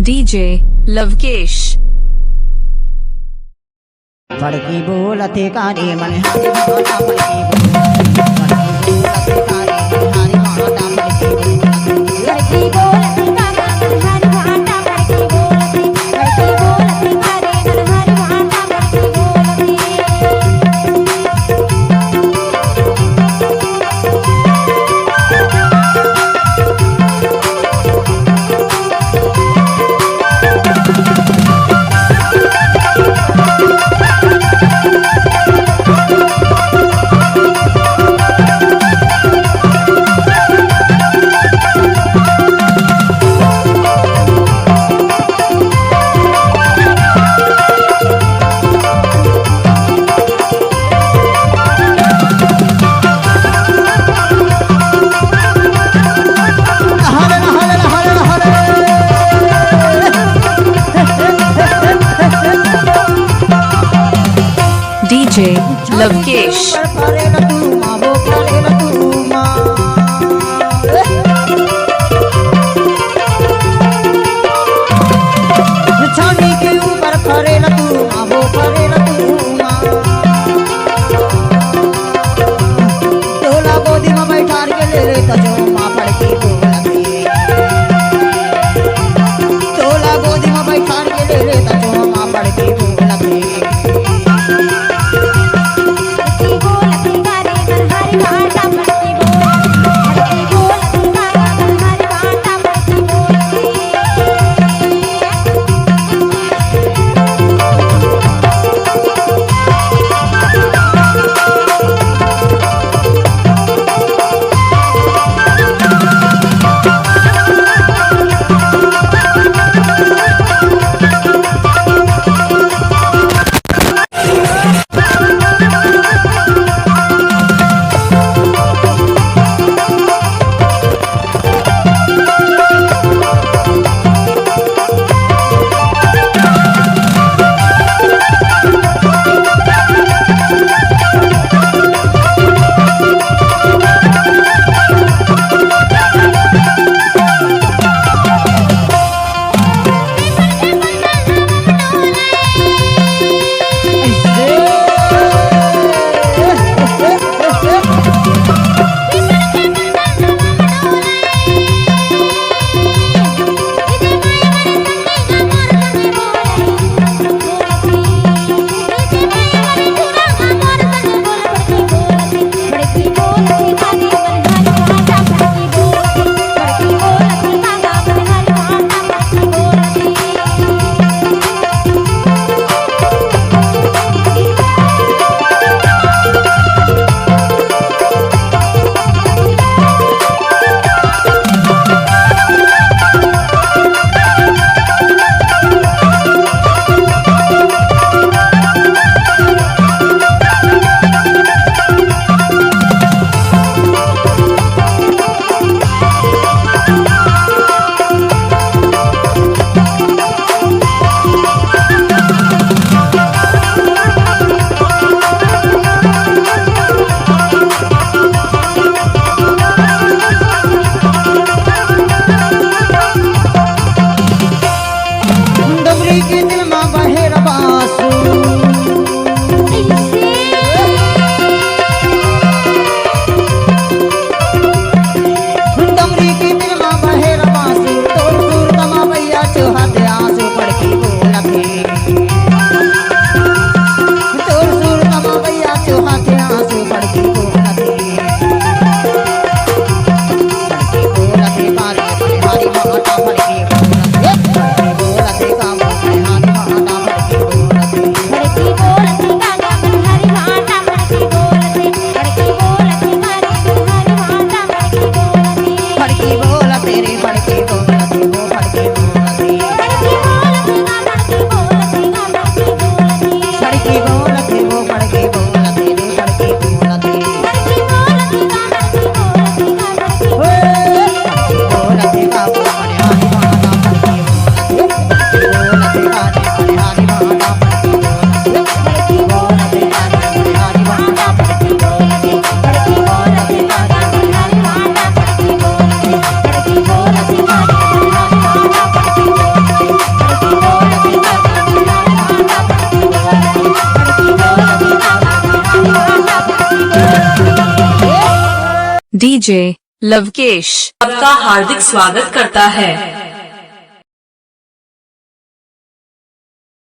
DJ Lavkesh. फड़की बोलते कारे मन हारी माता फड़की बोलते कारे मन हारी माता फड़की बोलते कारे मन हारी माता फड़की बोलते कारे मन हारी माता फड़की बोलते। डीजे लवकेश। छानी के ऊपर खड़े न तू वो खड़े न तू तोला गोदी में बैठा के ले ले तो जो माँ फड़की बोलती तोला गोदी में बैठा के ले ले तो जो माँ फड़की बोलती। डीजे लवकेश आपका हार्दिक स्वागत करता है।